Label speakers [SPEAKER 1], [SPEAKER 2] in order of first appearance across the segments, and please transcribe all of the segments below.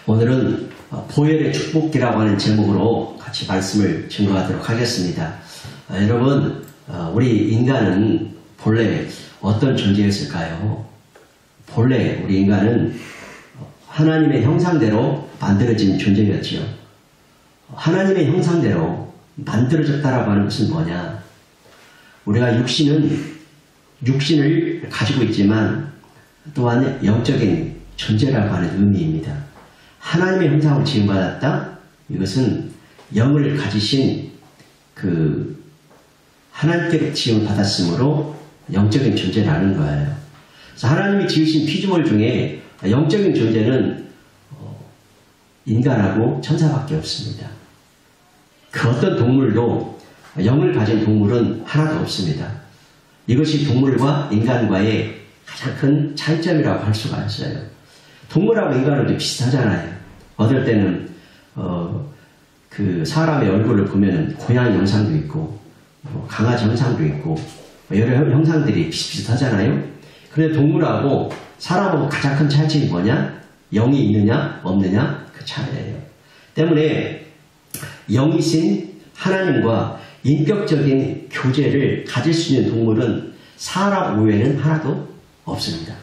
[SPEAKER 1] 오늘은 보혈의 축복기라고 하는 제목으로 같이 말씀을 증거하도록 하겠습니다. 여러분, 우리 인간은 본래 어떤 존재였을까요? 본래 우리 인간은 하나님의 형상대로 만들어진 존재였지요. 하나님의 형상대로 만들어졌다라고 하는 것은 뭐냐? 우리가 육신을 가지고 있지만 또한 영적인 존재라고 하는 의미입니다. 하나님의 형상으로 지음받았다? 이것은 영을 가지신 하나님께 지음받았으므로 영적인 존재라는 거예요. 그래서 하나님이 지으신 피조물 중에 영적인 존재는 인간하고 천사밖에 없습니다. 그 어떤 동물도 영을 가진 동물은 하나도 없습니다. 이것이 동물과 인간과의 가장 큰 차이점이라고 할 수가 있어요. 동물하고 인간은 좀 비슷하잖아요. 어떨 때는 사람의 얼굴을 보면은 고양이 형상도 있고 강아지 형상도 있고 여러 형상들이 비슷비슷하잖아요. 그런데 동물하고 사람하고 가장 큰 차이점이 뭐냐? 영이 있느냐 없느냐 그 차이예요. 때문에 영이신 하나님과 인격적인 교제를 가질 수 있는 동물은 사람 외에는 하나도 없습니다.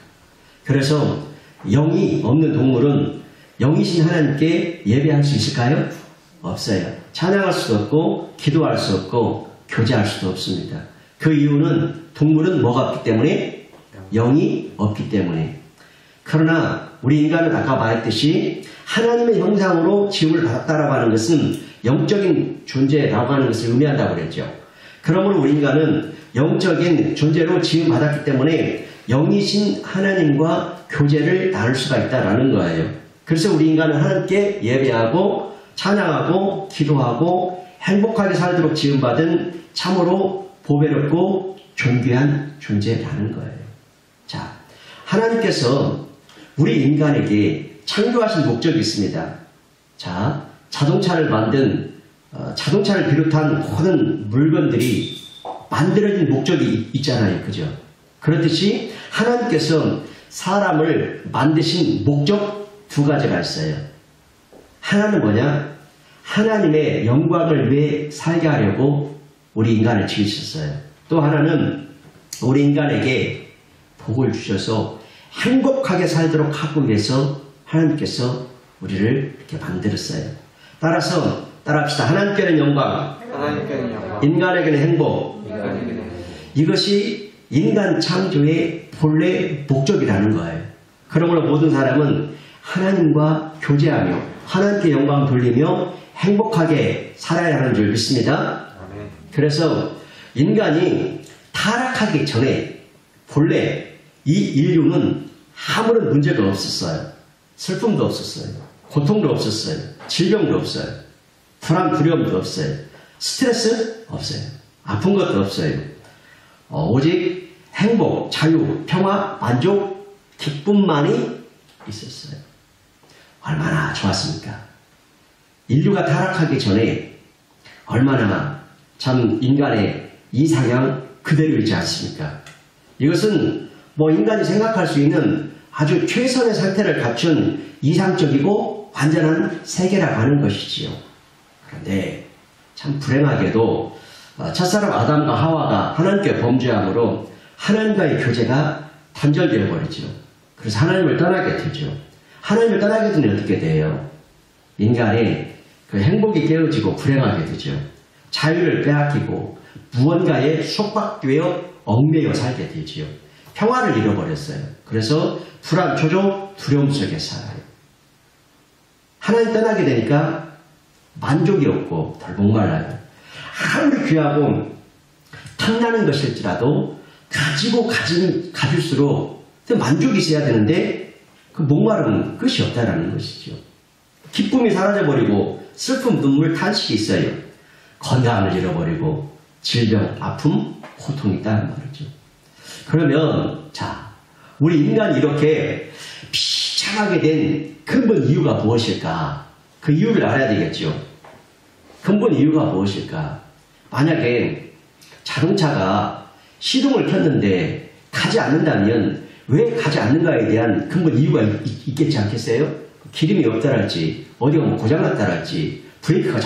[SPEAKER 1] 그래서 영이 없는 동물은 영이신 하나님께 예배할 수 있을까요? 없어요. 찬양할 수도 없고 기도할 수 없고 교제할 수도 없습니다. 그 이유는 동물은 뭐가 없기 때문에? 영이 없기 때문에. 그러나 우리 인간은 아까 말했듯이 하나님의 형상으로 지음을 받았다라고 하는 것은 영적인 존재라고 하는 것을 의미한다고 그랬죠. 그러므로 우리 인간은 영적인 존재로 지음 받았기 때문에 영이신 하나님과 교제를 나눌 수가 있다라는 거예요. 그래서 우리 인간은 하나님께 예배하고 찬양하고 기도하고 행복하게 살도록 지음받은 참으로 보배롭고 존귀한 존재라는 거예요. 자, 하나님께서 우리 인간에게 창조하신 목적이 있습니다. 자, 자동차를 비롯한 모든 물건들이 만들어진 목적이 있잖아요. 그죠? 그렇듯이 하나님께서 사람을 만드신 목적 두 가지가 있어요. 하나는 뭐냐? 하나님의 영광을 위해 살게 하려고 우리 인간을 지으셨어요. 또 하나는 우리 인간에게 복을 주셔서 행복하게 살도록 하기 위해서 하나님께서 우리를 이렇게 만들었어요. 따라서 따라합시다. 하나님께는 영광, 인간에게는 행복. 이것이 인간 창조의 본래 목적이라는 거예요. 그러므로 모든 사람은 하나님과 교제하며 하나님께 영광 돌리며 행복하게 살아야 하는 줄 믿습니다. 그래서 인간이 타락하기 전에 본래 이 인류는 아무런 문제가 없었어요. 슬픔도 없었어요. 고통도 없었어요. 질병도 없어요. 불안, 두려움도 없어요. 스트레스 없어요. 아픈 것도 없어요. 오직 행복, 자유, 평화, 만족, 기쁨만이 있었어요. 얼마나 좋았습니까? 인류가 타락하기 전에 얼마나 참 인간의 이상향 그대로 있지 않습니까? 이것은 인간이 생각할 수 있는 아주 최선의 상태를 갖춘 이상적이고 완전한 세계라고 하는 것이지요. 그런데 참 불행하게도 첫사람 아담과 하와가 하나님께 범죄함으로 하나님과의 교제가 단절되어 버리죠. 그래서 하나님을 떠나게 되죠. 하나님을 떠나게 되면 어떻게 돼요? 인간의 그 행복이 깨어지고 불행하게 되죠. 자유를 빼앗기고 무언가에 속박되어 얽매여 살게 되지요. 평화를 잃어버렸어요. 그래서 불안, 초조, 두려움 속에 살아요. 하나님 떠나게 되니까 만족이 없고 덜 목말라요. 아무리 귀하고 탐나는 것일지라도 가질수록 만족이 있어야 되는데 그 목마름은 끝이 없다라는 것이죠. 기쁨이 사라져버리고 슬픔, 눈물, 탄식이 있어요. 건강을 잃어버리고 질병, 아픔, 고통이 있다는 말이죠. 그러면 우리 인간이 이렇게 비참하게 된 근본 이유가 무엇일까? 그 이유를 알아야 되겠죠. 근본 이유가 무엇일까? 만약에 자동차가 시동을 켰는데 가지 않는다면 왜 가지 않는가에 대한 근본 이유가 있겠지 않겠어요? 기름이 없다랄지, 어디가 뭐 고장났다랄지, 브레이크가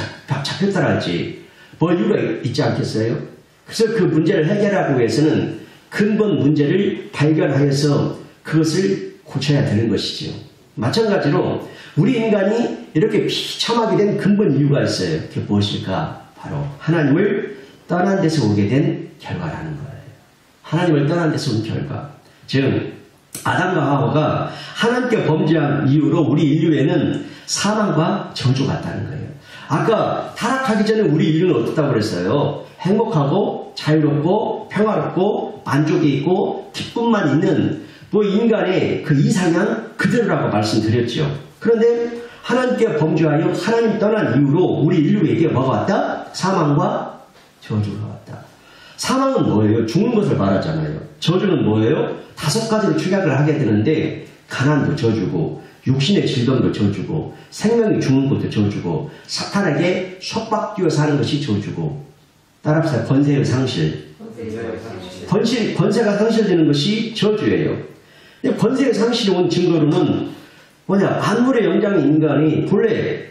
[SPEAKER 1] 잡혔다랄지, 뭐 이유가 있지 않겠어요? 그래서 그 문제를 해결하기 위해서는 근본 문제를 발견하여서 그것을 고쳐야 되는 것이지요. 마찬가지로 우리 인간이 이렇게 비참하게 된 근본 이유가 있어요. 그게 무엇일까? 바로 하나님을 떠난 데서 오게 된 결과라는 거예요. 하나님을 떠난 데서 온 결과. 즉 아담과 하와가 하나님께 범죄한 이유로 우리 인류에는 사망과 저주가 있다는 거예요. 아까 타락하기 전에 우리 인류는 어떻다고 그랬어요? 행복하고 자유롭고 평화롭고 만족이 있고 기쁨만 있는 뭐 인간의 그 이상향 그대로라고 말씀드렸죠. 그런데 하나님께 범죄하여 하나님 떠난 이유로 우리 인류에게 뭐가 왔다? 사망과 저주가 왔다. 사망은 뭐예요? 죽는 것을 말하잖아요. 저주는 뭐예요? 5가지로 축약을 하게 되는데 가난도 저주고 육신의 질병도 저주고 생명이 죽는 것도 저주고 사탄에게 속박되어 사는 것이 저주고 따라합시다. 권세의 상실. 권세가 상실되는 것이 저주예요. 근데 권세의 상실이 온 증거로는 뭐냐? 만물의 영장인 인간이 본래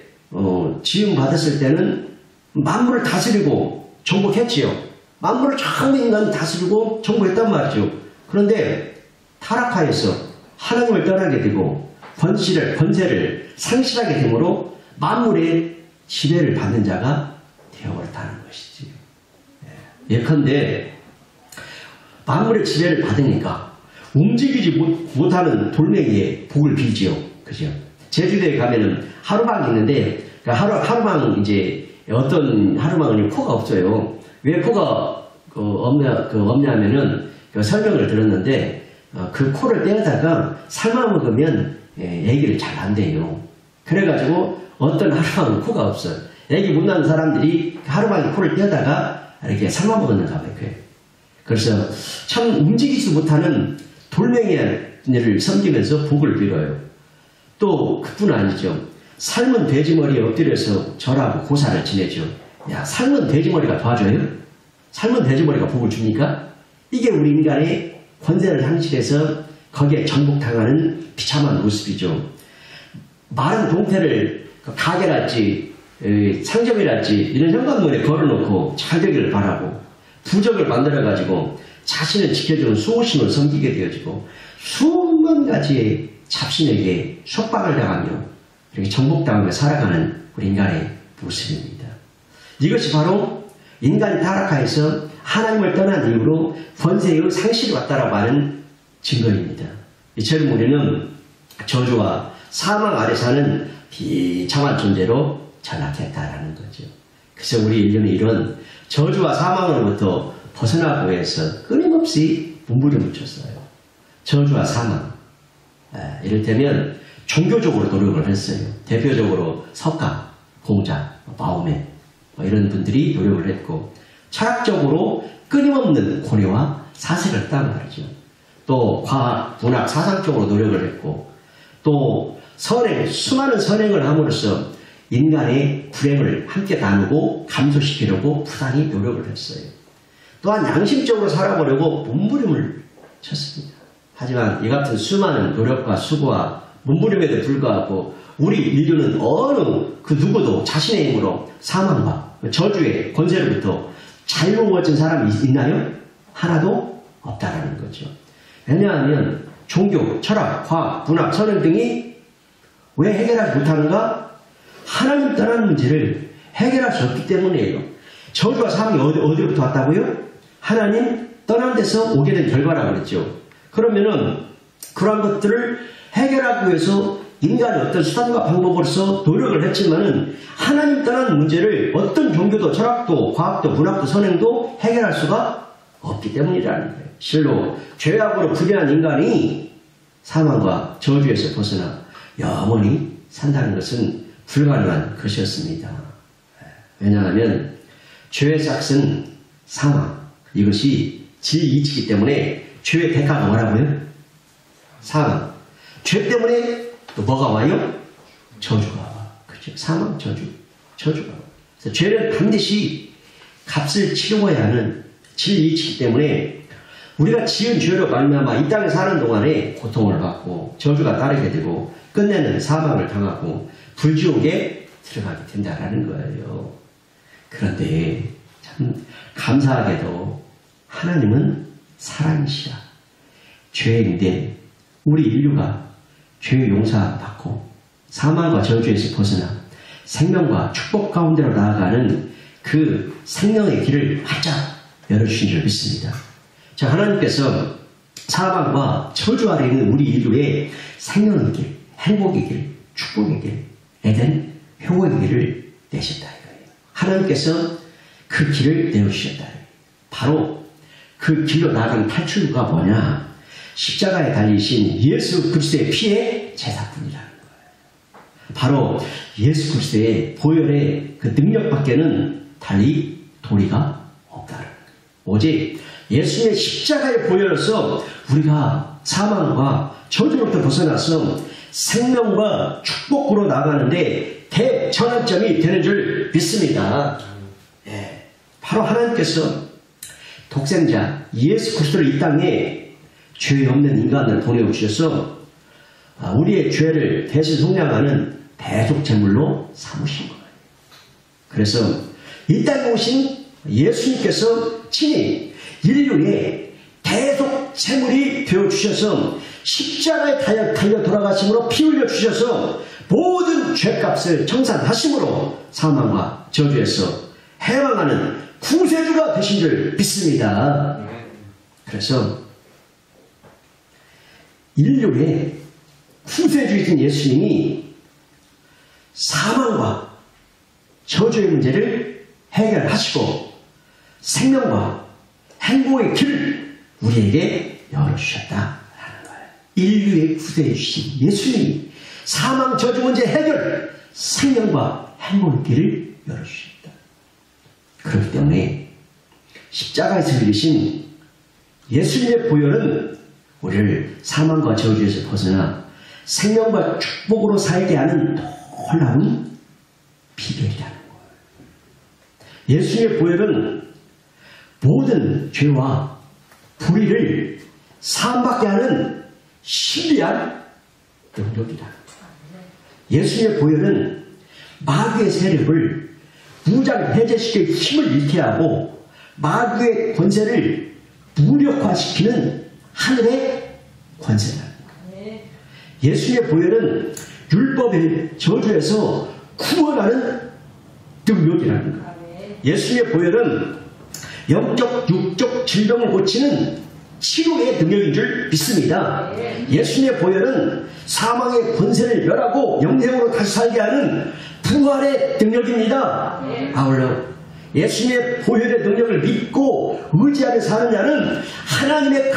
[SPEAKER 1] 지음 받았을 때는 만물을 다스리고 정복했지요. 만물을 전부 인간이 다스리고 정복했단 말이죠. 그런데 타락하여서 하나님을 떠나게 되고 권세를 상실하게 되므로 만물의 지배를 받는 자가 되어버렸다는 것이지요. 예컨대 만물의 지배를 받으니까 움직이지 못하는 돌멩이의 복을 빌지요. 그죠? 제주도에 가면은 하루방이 있는데 그 하루방 이제 어떤 하루방은 코가 없어요. 왜 코가 없냐면은 그 설명을 들었는데 그 코를 떼어다가 삶아 먹으면 애기를 잘 안 돼요. 그래가지고 어떤 하루방은 코가 없어요. 애기 못 낳는 사람들이 하루방에 코를 떼어다가 이렇게 삶아 먹었는가 봐요. 그래서 참 움직이지 못하는 돌멩이를 섬기면서 복을 빌어요. 또 그뿐 아니죠. 삶은 돼지머리에 엎드려서 절하고 고사를 지내죠. 야, 삶은 돼지머리가 도와줘요? 삶은 돼지머리가 복을 줍니까? 이게 우리 인간의 권세를 상실해서 거기에 정복당하는 비참한 모습이죠. 마른 동태를 가게랄지 상점이랄지 이런 현관문에 걸어놓고 잘 되기를 바라고 부적을 만들어가지고 자신을 지켜주는 수호신을 섬기게 되어지고 수만 가지의 잡신에게 속박을 당하며 이렇게 정복당하며 살아가는 우리 인간의 모습입니다. 이것이 바로 인간이 타락하여서 하나님을 떠난 이후로 권세의 상실이 왔다라고 하는 증거입니다. 이처럼 우리는 저주와 사망 아래 사는 비참한 존재로 전락했다라는 거죠. 그래서 우리 인류는 이런 저주와 사망으로부터 벗어나기 위해서 끊임없이 몸부림을 쳤어요. 저주와 사망. 이를테면 종교적으로 노력을 했어요. 대표적으로 석가, 공자, 마오메 이런 분들이 노력을 했고 철학적으로 끊임없는 고뇌와 사색을 했단 말이죠. 또 과학, 문학, 사상적으로 노력을 했고 또 선행, 수많은 선행을 함으로써 인간의 불행을 함께 나누고 감소시키려고 부단히 노력을 했어요. 또한 양심적으로 살아보려고 몸부림을 쳤습니다. 하지만 이 같은 수많은 노력과 수고와 몸부림에도 불구하고 우리 인류는 어느 그 누구도 자신의 힘으로 사망과 저주의 권세로부터 자유로워진 사람이 있나요? 하나도 없다라는 거죠. 왜냐하면 종교, 철학, 과학, 문학, 선행 등이 왜 해결하지 못하는가? 하나님 떠난 문제를 해결할 수 없기 때문이에요. 저주와 사망이 어디로부터 왔다고요? 하나님 떠난 데서 오게 된 결과라고 그랬죠. 그러면은 그러한 것들을 해결하기 위해서 인간이 어떤 수단과 방법으로서 노력을 했지만은 하나님 떠난 문제를 어떤 종교도 철학도 과학도 문학도 선행도 해결할 수가 없기 때문이라는 거예요. 실로 죄악으로 부패한 인간이 사망과 저주에서 벗어나 영원히 산다는 것은 불가능한 것이었습니다. 왜냐하면 죄의 삭은 사망, 이것이 제2치이기 때문에 죄의 대가가 뭐라고요? 사망. 죄 때문에 또 뭐가 와요? 저주가 와. 그렇죠? 사망, 저주가 와. 그래서 죄는 반드시 값을 치러야 하는 진리이기 때문에 우리가 지은 죄로 말미암아 이 땅에 사는 동안에 고통을 받고 저주가 따르게 되고 끝내는 사망을 당하고 불지옥에 들어가게 된다라는 거예요. 그런데 참 감사하게도 하나님은 사랑이시라. 죄인데 우리 인류가 죄 용서받고 사망과 저주에서 벗어나 생명과 축복 가운데로 나아가는 그 생명의 길을 활짝 열어주신 줄 믿습니다. 자, 하나님께서 사망과 저주 아래 있는 우리 인류의 생명의 길, 행복의 길, 축복의 길, 에덴, 효과의 길을 내셨다 이거예요. 하나님께서 그 길을 내어주셨다. 바로 그 길로 나아가는 탈출구가 뭐냐? 십자가에 달리신 예수 그리스도의 피의 제사뿐이라는 거예요. 바로 예수 그리스도의 보혈의 그 능력밖에는 달리 도리가 없다는 거예요. 오직 예수님의 십자가의 보혈로서 우리가 사망과 저주로부터 벗어나서 생명과 축복으로 나가는데 대전환점이 되는 줄 믿습니다. 예, 바로 하나님께서 독생자 예수 그리스도를 이 땅에 죄 없는 인간을 보내주셔서 우리의 죄를 대신 속량하는 대속 제물로 삼으신 거예요. 그래서 이 땅에 오신 예수님께서 친히 인류의 대속 제물이 되어주셔서 십자가에 달려 돌아가심으로 피 흘려주셔서 모든 죄값을 청산하심으로 사망과 저주에서 해방하는 구세주가 되신 줄 믿습니다. 그래서 인류의 구세주이신 예수님이 사망과 저주의 문제를 해결하시고 생명과 행복의 길을 우리에게 열어주셨다라는 거예요. 인류의 구세주신 예수님이 사망 저주 문제 해결, 생명과 행복의 길을 열어주셨다. 그렇기 때문에 십자가에서 흘리신 예수님의 보혈은 우리를 사망과 저주에서 벗어나 생명과 축복으로 살게 하는 놀라운 비결이라는 거예요. 예수님의 보혈은 모든 죄와 불의를 사함받게 하는 신비한 능력이라는 거예요. 예수님의 보혈은 마귀의 세력을 무장 해제시킬 힘을 잃게 하고 마귀의 권세를 무력화시키는 하늘의 권세라는 거예요. 예수님의 보혈은 율법의 저주에서 구원하는 능력이라는 거예요. 예수님의 보혈은 영적, 육적 질병을 고치는 치료의 능력인 줄 믿습니다. 예수님의 보혈은 사망의 권세를 멸하고 영생으로 다시 살게 하는 부활의 능력입니다. 아울러 예수님의 보혈의 능력을 믿고 의지하며 사는 자는 하나님의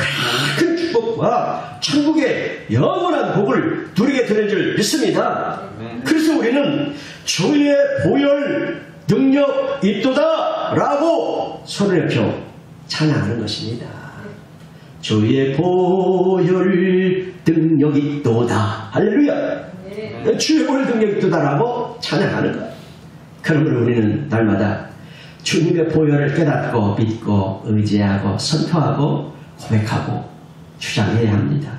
[SPEAKER 1] 큰 축복과 천국의 영원한 복을 누리게 되는 줄 믿습니다. 그래서 우리는 주의 보혈 능력 있도다 라고 손을 펴 찬양하는 것입니다. 주의 보혈 능력 있도다. 할렐루야. 주의 보혈 능력 있도다 라고 찬양하는 거예요. 그러므로 우리는 날마다 주님의 보혈을 깨닫고 믿고 의지하고 선포하고 고백하고 주장해야 합니다.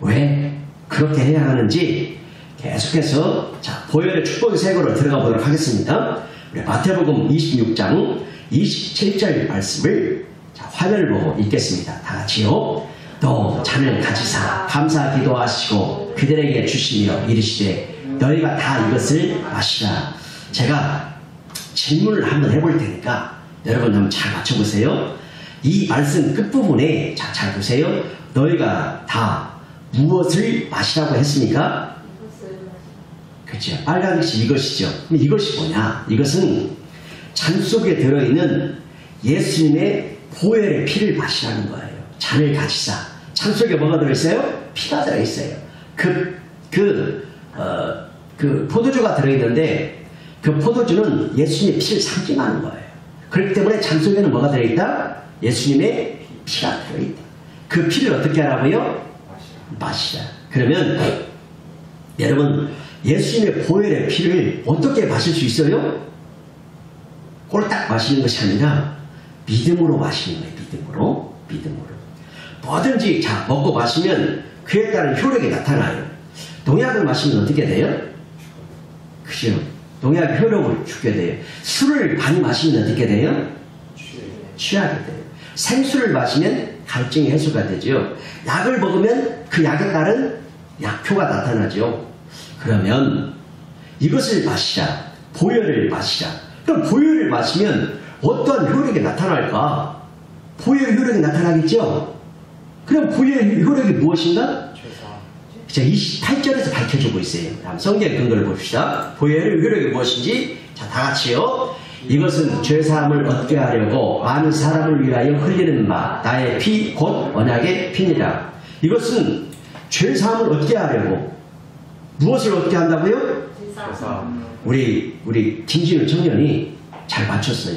[SPEAKER 1] 왜 그렇게 해야 하는지 계속해서 보혈의 축복의 세계로 들어가 보도록 하겠습니다. 우리 마태복음 26장 27절 말씀을 화면을 보고 읽겠습니다. 다 같이요. 또 잔을 가지사 감사 기도하시고 그들에게 주시며 이르시되 너희가 다 이것을 마시라. 제가 질문을 한번 해볼 테니까 여러분 한번 잘 맞춰보세요. 이 말씀 끝부분에 잘 보세요. 너희가 다 무엇을 마시라고 했습니까? 그렇죠. 빨간 것이 이것이죠. 그럼 이것이 뭐냐? 이것은 잔 속에 들어있는 예수님의 보혈의 피를 마시라는 거예요. 잔을 가지사. 잔 속에 뭐가 들어있어요? 피가 들어있어요. 그 포도주가 들어있는데 그 포도주는 예수님의 피를 상징하는 거예요. 그렇기 때문에 잔 속에는 뭐가 들어있다? 예수님의 피가 들어있다. 그 피를 어떻게 하라고요? 마시라. 그러면 여러분 예수님의 보혈의 피를 어떻게 마실 수 있어요? 꼴딱 마시는 것이 아니라 믿음으로 마시는 거예요. 믿음으로. 뭐든지 자 먹고 마시면 그에 따른 효력이 나타나요. 농약을 마시면 어떻게 돼요? 그죠? 농약이 효력을 주게 돼요. 술을 많이 마시면 어떻게 돼요? 취하게 돼요. 생수를 마시면 갈증이 해소가 되죠. 약을 먹으면 그 약에 따른 약효가 나타나죠. 그러면 이것을 마시자. 보혈을 마시자. 그럼 보혈을 마시면 어떠한 효력이 나타날까? 보혈의 효력이 나타나겠죠? 그럼 보혈의 효력이 무엇인가? 28절에서 밝혀주고 있어요. 다음 성경 근거를 봅시다. 보혈의 효력이 무엇인지 자, 다 같이요. 이것은 죄사함을 얻게 하려고 많은 사람을 위하여 흘리는 바 나의 피 곧 언약의 피니라. 이것은 죄사함을 얻게 하려고 무엇을 얻게 한다고요? 우리 김진우 청년이 잘 맞췄어요.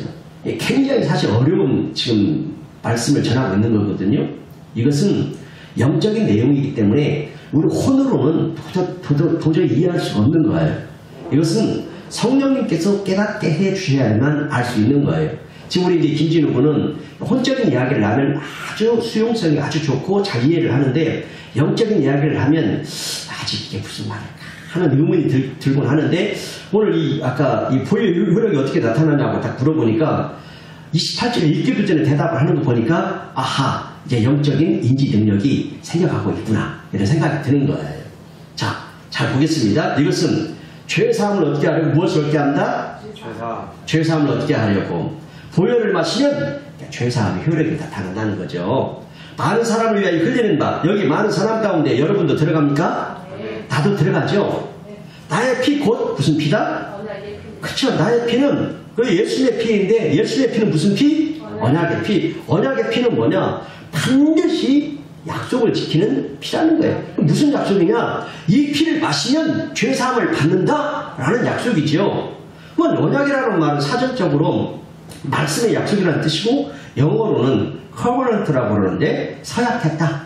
[SPEAKER 1] 굉장히 사실 어려운 지금 말씀을 전하고 있는 거거든요. 이것은 영적인 내용이기 때문에 우리 혼으로는 도저히 이해할 수가 없는 거예요. 이것은 성령님께서 깨닫게 해 주셔야만 알 수 있는 거예요. 지금 우리 이제 김진우 군은 혼적인 이야기를 하면 아주 수용성이 아주 좋고 잘 이해를 하는데 영적인 이야기를 하면 아직 이게 무슨 말일까 하는 의문이 들곤 하는데 오늘 아까 이 보혈 효력이 어떻게 나타나냐고 딱 물어보니까 28절에 읽기도 전에 대답을 하는 거 보니까 아하 이제 영적인 인지 능력이 생겨가고 있구나 이런 생각이 드는 거예요. 자, 잘 보겠습니다. 이것은 죄사함을 얻게 하려고 무엇을 얻게 한다? 죄사함을 얻게 하려고 보혈을 마시면 죄사함의 효력이 나타난다는 거죠. 많은 사람을 위하여 흘리는 바 여기 많은 사람 가운데 여러분도 들어갑니까? 네. 나도 들어가죠. 네. 나의 피 곧 무슨 피다? 그렇죠. 나의 피는 그 예수의 피인데 예수의 피는 무슨 피? 언약의 피. 언약의 피는 뭐냐? 반드시 약속을 지키는 피라는 거예요. 무슨 약속이냐? 이 피를 마시면 죄사함을 받는다라는 약속이죠. 그건 언약이라는 말은 사전적으로 말씀의 약속이라는 뜻이고 영어로는 커버넌트라고 그러는데 서약했다.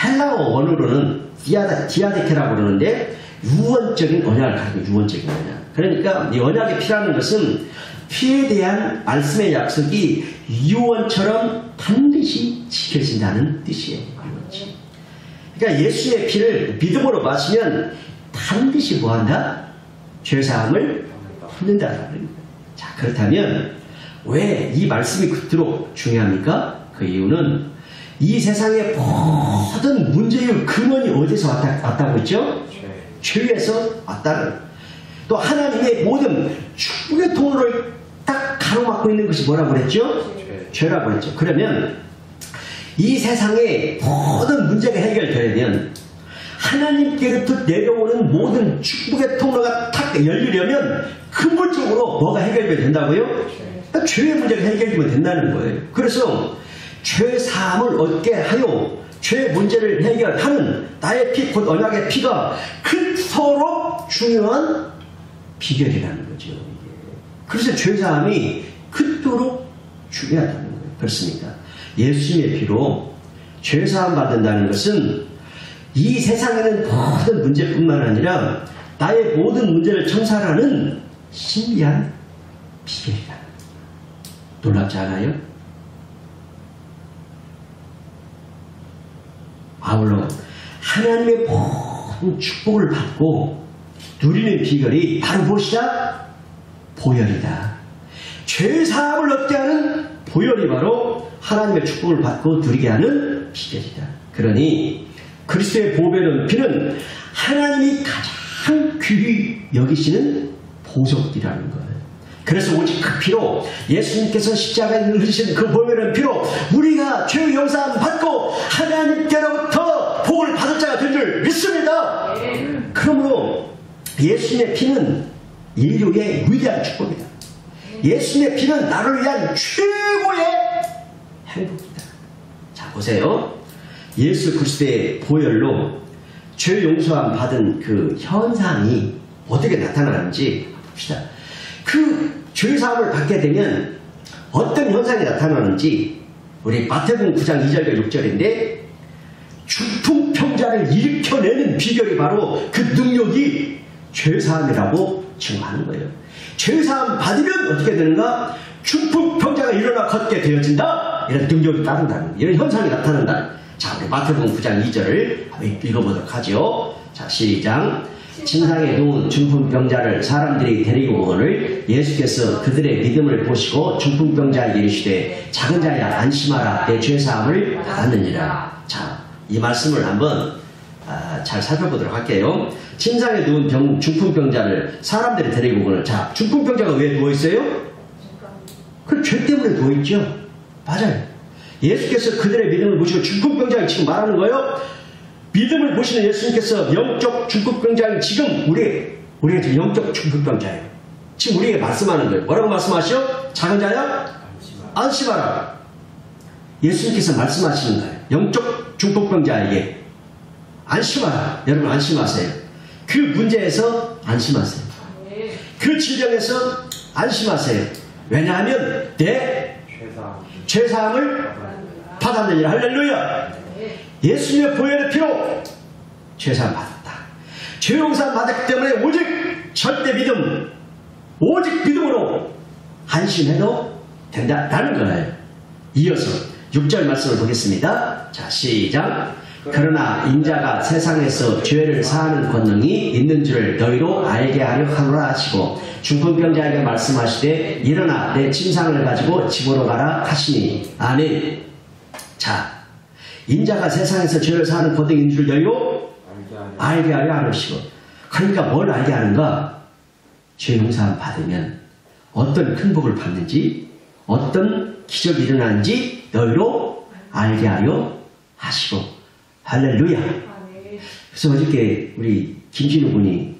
[SPEAKER 1] 헬라어 원어로는 디아데케라고 그러는데 유언적인 언약을 가지고 유언적인 언약. 그러니까 이 언약의 피라는 것은 피에 대한 말씀의 약속이 유언처럼 반드시 지켜진다는 뜻이에요. 그러니까 예수의 피를 믿음으로 마시면 반드시 뭐한다? 죄사함을 받는다는 거예요. 자, 그렇다면 왜 이 말씀이 그토록 중요합니까? 그 이유는 이 세상의 모든 문제의 근원이 어디서 왔다고 했죠? 죄에서 왔다는. 또 하나님의 모든 축복의 통로를 딱 가로막고 있는 것이 뭐라고 그랬죠? 죄라고 그랬죠. 그러면 이 세상의 모든 문제가 해결되려면 하나님께로부터 내려오는 모든 축복의 통로가 탁 열리려면 근본적으로 뭐가 해결되면 된다고요? 그러니까 죄의 문제가 해결되면 된다는 거예요. 그래서 죄 사함을 얻게 하여 죄의 문제를 해결하는 나의 피, 곧 언약의 피가 그토록 중요한 비결이라는 거죠. 그래서 죄 사함이 그토록 중요하다는 거예요. 그렇습니까? 예수님의 피로 죄 사함 받는다는 것은 이 세상에는 모든 문제뿐만 아니라 나의 모든 문제를 청산하는 신비한 비결이다. 놀랍지 않아요? 아울러 하나님의 모든 축복을 받고 누리는 비결이 바로 무엇이다? 보혈이다. 죄사함을 얻게 하는 보혈이 바로 하나님의 축복을 받고 누리게 하는 비결이다. 그러니 그리스도의 보배는 피는 하나님이 가장 귀히 여기시는 보석이라는 거예요. 그래서 오직 그 피로 예수님께서 십자가에 흘리신 그 보배는 피로 우리가 죄의 용서함 받고 하나님께로부터 복을 받을 자가 된 줄 믿습니다. 그러므로 예수님의 피는 인류의 위대한 축복이다. 예수님의 피는 나를 위한 최고의 행복이다. 자, 보세요. 예수 그리스도의 보혈로 죄 용서함 받은 그 현상이 어떻게 나타나는지 봅시다. 그 죄사함을 받게 되면 어떤 현상이 나타나는지 우리 마태복음 9장 2절과 6절인데 중풍병자를 일으켜내는 비결이 바로 그 능력이 죄사함이라고 증거하는 거예요. 죄사함 받으면 어떻게 되는가? 중풍병자가 일어나 걷게 되어진다. 이런 능력이 따른다는, 이런 현상이 나타난다. 자, 우리 마태복음 9장 2절을 한번 읽어보도록 하죠. 자, 시작. 침상에 누운 중풍병자를 사람들이 데리고 오거늘 예수께서 그들의 믿음을 보시고 중풍병자에게 이르시되 작은 자야 안심하라 내 죄사함을 받았느니라. 자, 이 말씀을 한번 잘 살펴보도록 할게요. 침상에 누운 중풍병자를 사람들이 데리고 오거늘. 자, 중풍병자가 왜 누워있어요? 그 죄 때문에 누워있죠. 맞아요. 예수께서 그들의 믿음을 보시고 중풍병자를 지금 말하는 거예요. 믿음을 보시는 예수님께서 영적 중풍병자는 지금 우리가 지금 영적 중풍병자예요. 지금 우리에게 말씀하는 거예요. 뭐라고 말씀하시오? 작은 자야? 안심하라. 예수님께서 말씀하시는 거예요. 영적 중풍병자에게 안심하라. 여러분 안심하세요. 그 문제에서 안심하세요. 그 질병에서 안심하세요. 왜냐하면 내 죄사함을 받았느니라. 할렐루야. 예수님의 보혈의 피로 죄사함 받았다. 죄용사함 받았기 때문에 오직 절대 믿음, 오직 믿음으로 안심해도 된다라는 거예요. 이어서 6절 말씀을 보겠습니다. 자, 시작. 그러나 인자가 세상에서 죄를 사하는 권능이 있는 줄을 너희로 알게 하려 하노라 하시고 중풍병자에게 말씀하시되 일어나 내 침상을 가지고 집으로 가라 하시니. 아멘. 자, 인자가 세상에서 죄를 사하는 권능이 있는 줄 너희로 알게 하려 하시고. 그러니까 뭘 알게 하는가? 죄 용서함 받으면 어떤 큰 복을 받는지, 어떤 기적이 일어나는지 너희로 알게 하려 하시고. 할렐루야. 그래서 어저께 우리 김진우 분이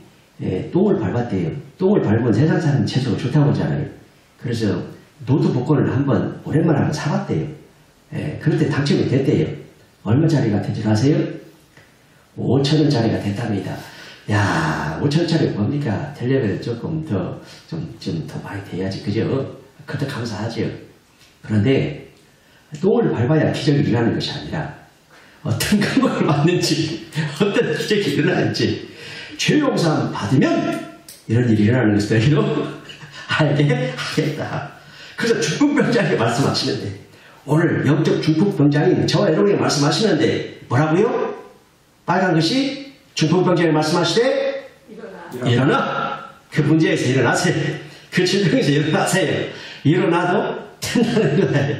[SPEAKER 1] 똥을 밟았대요. 똥을 밟으면 세상 사람 체조가 좋다고 하잖아요. 그래서 노트복권을 한번 오랜만에 한번 사봤대요. 그럴 때 당첨이 됐대요. 얼마짜리가 된 줄 아세요? 5,000원짜리가 됐답니다. 야, 5,000원짜리 뭡니까? 되려면 조금 더, 좀 더 많이 돼야지. 그죠? 그때 감사하죠. 그런데 똥을 밟아야 기적이 일어나는 것이 아니라 어떤 감각을 받는지, 어떤 기적이 일어나는지, 죄 용서함 받으면 이런 일이 일어나는 것을 너희로 알게 하겠다. 그래서 중풍병자에게 말씀하시는데, 오늘 영적 중풍병자인 저와 여러분에게 말씀하시는데 뭐라고요? 빨간 것이 중풍병자에게 말씀하시되 일어나. 그 문제에서 일어나세요. 그 질병에서 일어나세요. 일어나도 된다는 거예요.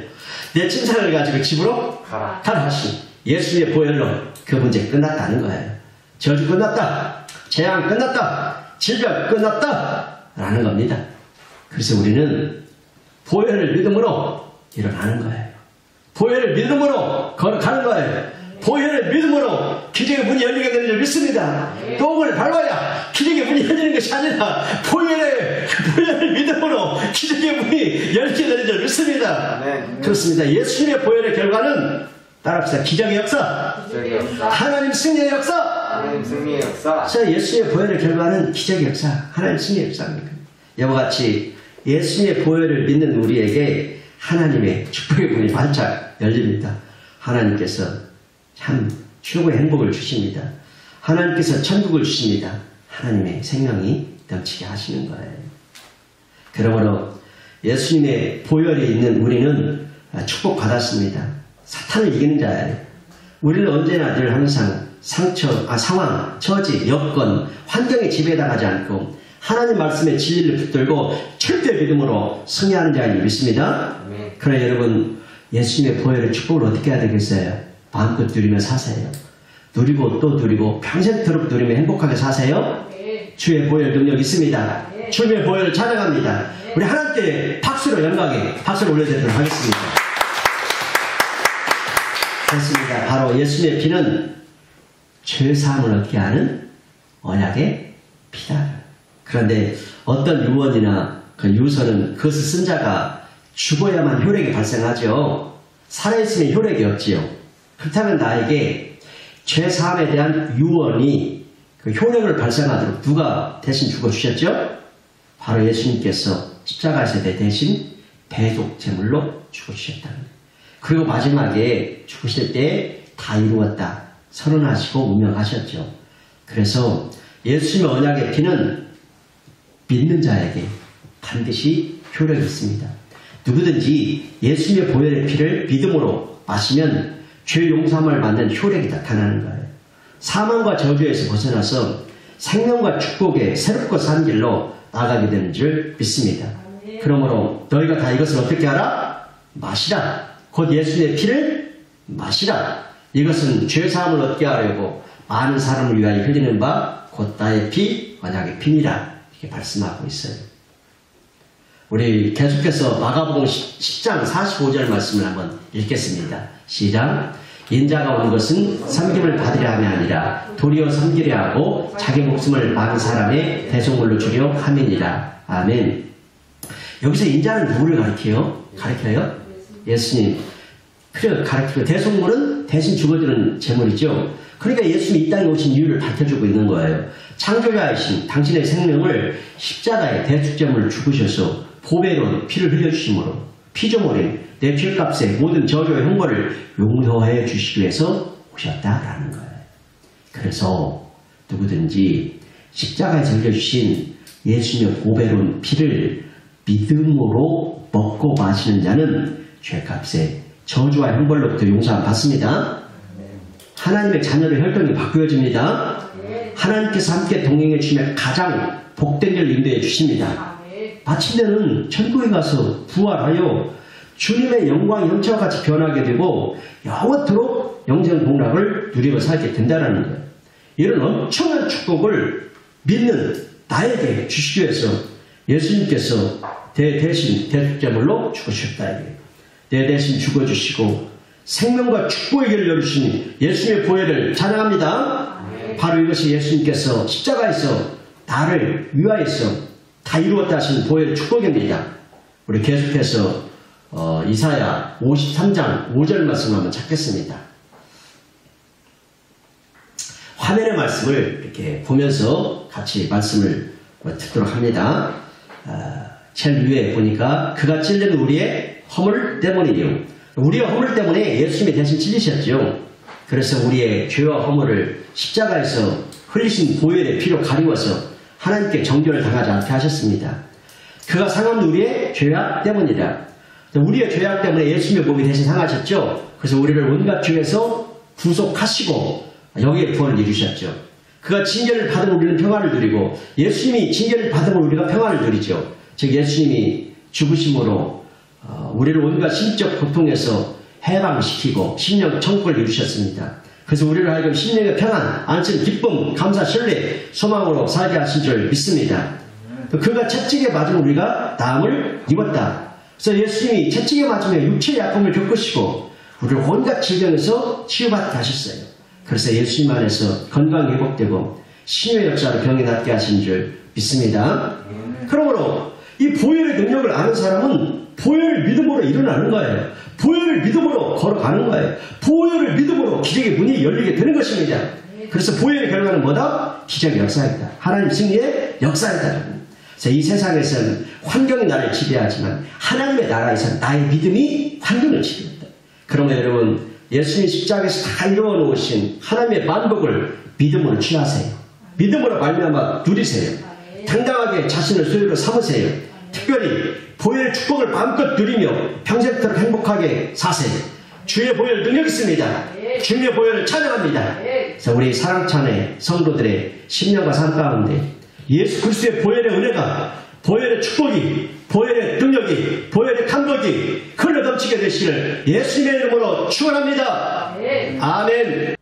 [SPEAKER 1] 내 침상을 가지고 집으로 가라 하시니. 예수의 보혈로 그 문제 끝났다는 거예요. 저주 끝났다. 재앙 끝났다. 질병 끝났다. 라는 겁니다. 그래서 우리는 보혈을 믿음으로 일어나는 거예요. 보혈을 믿음으로 걸어가는 거예요. 보혈을 믿음으로 기적의 문이 열리게 되는 줄 믿습니다. 똥을 밟아야 기적의 문이 열리는 것이 아니라 보혈을 믿음으로 기적의 문이 열리게 되는 줄 믿습니다. 그렇습니다. 예수님의 보혈의 결과는 따라합시다. 기적의 역사. 하나님 승리의 역사. 자, 예수님의 보혈의 결과는 기적의 역사. 하나님 승리의 역사입니다. 이와 같이 예수님의 보혈을 믿는 우리에게 하나님의 축복의 문이 활짝 열립니다. 하나님께서 참 최고의 행복을 주십니다. 하나님께서 천국을 주십니다. 하나님의 생명이 넘치게 하시는 거예요. 그러므로 예수님의 보혈이 있는 우리는 축복받았습니다. 사탄을 이기는 자예요. 우리는 언제나 늘 항상 상황, 처지, 여건, 환경에 지배당하지 않고 하나님 말씀의 진리를 붙들고 절대 믿음으로 승리하는 자를 믿습니다. 그러나 여러분, 예수님의 보혈의 축복을 어떻게 해야 되겠어요? 마음껏 누리며 사세요. 누리고 또 누리고 평생토록 누리며 행복하게 사세요. 주의 보혈 능력 있습니다. 주의 보혈을 찬양합니다. 우리 하나님께 박수로 영광에 박수를 올려드리도록 하겠습니다. 그렇습니다. 바로 예수님의 피는 죄사함을 얻게 하는 언약의 피다. 그런데 어떤 유언이나 그 유서는 그것을 쓴 자가 죽어야만 효력이 발생하죠. 살아있으면 효력이 없지요. 그렇다면 나에게 죄사함에 대한 유언이 그 효력을 발생하도록 누가 대신 죽어주셨죠? 바로 예수님께서 십자가에서 내 대신 배속 제물로 죽어주셨다는 거예요. 그리고 마지막에 죽으실 때 다 이루었다 선언하시고 운명하셨죠. 그래서 예수님의 언약의 피는 믿는 자에게 반드시 효력이 있습니다. 누구든지 예수님의 보혈의 피를 믿음으로 마시면 죄 용서함을 받는 효력이 나타나는 거예요. 사망과 저주에서 벗어나서 생명과 축복의 새롭고 산 길로 나가게 되는 줄 믿습니다. 그러므로 너희가 다 이것을 어떻게 하라? 마시라. 곧 예수님의 피를 마시라. 이것은 죄사함을 얻게 하려고 많은 사람을 위하여 흘리는 바 곧 나의 피, 언약의 피니라. 이렇게 말씀하고 있어요. 우리 계속해서 마가복음 10장 45절 말씀을 한번 읽겠습니다. 시작. 인자가 온 것은 섬김을 받으려 함이 아니라 도리어 섬기려 하고 자기 목숨을 많은 사람의 대속물로 주려 함이니라. 아멘. 여기서 인자는 누구를 가리켜요? 예수님. 그래, 가리키고 대속물은 대신 죽어주는 제물이죠. 그러니까 예수님이 이 땅에 오신 이유를 밝혀주고 있는 거예요. 창조자이신 당신의 생명을 십자가에 대속제물을 죽으셔서 보배로 피를 흘려주심으로 피조물인 내 죄값에 모든 저주의 형벌을 용서해 주시기 위해서 오셨다라는 거예요. 그래서 누구든지 십자가에서 흘려주신 예수님의 보배로운 피를 믿음으로 먹고 마시는 자는 죄값에 저주와 형벌로부터 용서함 받습니다. 하나님의 자녀의 혈통이 바꾸어집니다. 하나님께서 함께 동행해 주시면 가장 복된 길을 인도해 주십니다. 마침내는 천국에 가서 부활하여 주님의 영광 영체와 같이 변하게 되고 영원토록 영생 복락을 누리고 살게 된다는 거예요. 이런 엄청난 축복을 믿는 나에게 주시기 위해서 예수님께서 대신 대속제물로 죽으셨다. 내 대신 죽어주시고 생명과 축복의 길을 열어주신 예수님의 보혈을 찬양합니다. 바로 이것이 예수님께서 십자가에서 나를 위하여서 다 이루었다 하신 보혈 축복입니다. 우리 계속해서 이사야 53장 5절 말씀을 한번 찾겠습니다. 화면의 말씀을 이렇게 보면서 같이 말씀을 듣도록 합니다. 제일 위에 보니까 그가 찔린 우리의 허물 때문이요. 우리의 허물 때문에 예수님이 대신 찔리셨죠. 그래서 우리의 죄와 허물을 십자가에서 흘리신 보혈의 피로 가리워서 하나님께 정죄를 당하지 않게 하셨습니다. 그가 상한 우리의 죄악 때문이라. 우리의 죄악 때문에 예수님의 몸이 대신 상하셨죠. 그래서 우리를 온갖 죄에서 구속하시고 여기에 구원을 이루셨죠. 그가 징계를 받으면 우리는 평안을 누리고 예수님이 징계를 받으면 우리가 평안을 누리죠. 즉 예수님이 죽으심으로 우리를 온갖 심적 고통에서 해방시키고 심령 천국을 이루셨습니다. 그래서 우리를 하여금 심령의 평안, 안심, 기쁨, 감사, 신뢰, 소망으로 살게 하신 줄 믿습니다. 그가 채찍에 맞으면 우리가 나음을 입었다. 그래서 예수님이 채찍에 맞으면 육체의 아픔을 겪으시고 우리를 온갖 질병에서 치유받게 하셨어요. 그래서 예수님 안에서 건강이 회복되고 신유의 역사로 병이 낫게 하신 줄 믿습니다. 그러므로 이 보혈의 능력을 아는 사람은 보혈을 믿음으로 일어나는 거예요. 보혈을 믿음으로 걸어가는 거예요. 보혈을 믿음으로 기적의 문이 열리게 되는 것입니다. 그래서 보혈의 결과는 뭐다? 기적의 역사이다. 하나님 승리의 역사이다. 그래서 이 세상에서는 환경이 나를 지배하지만 하나님의 나라에서는 나의 믿음이 환경을 지배한다. 그러면 여러분 예수님 십자가에서 다 이루어 놓으신 하나님의 만복을 믿음으로 취하세요. 믿음으로 말미암아 누리세요. 당당하게 자신을 소유로 삼으세요. 특별히 보혈의 축복을 마음껏 누리며 평생토록 행복하게 사세요. 주의 보혈 능력 있습니다. 주의 보혈을 찬양합니다. 그래서 우리 사랑찬의 성도들의 심령과 삶 가운데 예수 그리스도의 보혈의 은혜가, 보혈의 축복이, 보혈의 능력이, 보혈의 감격이 흘러넘치게 되시기를 예수님의 이름으로 축원합니다. 아멘.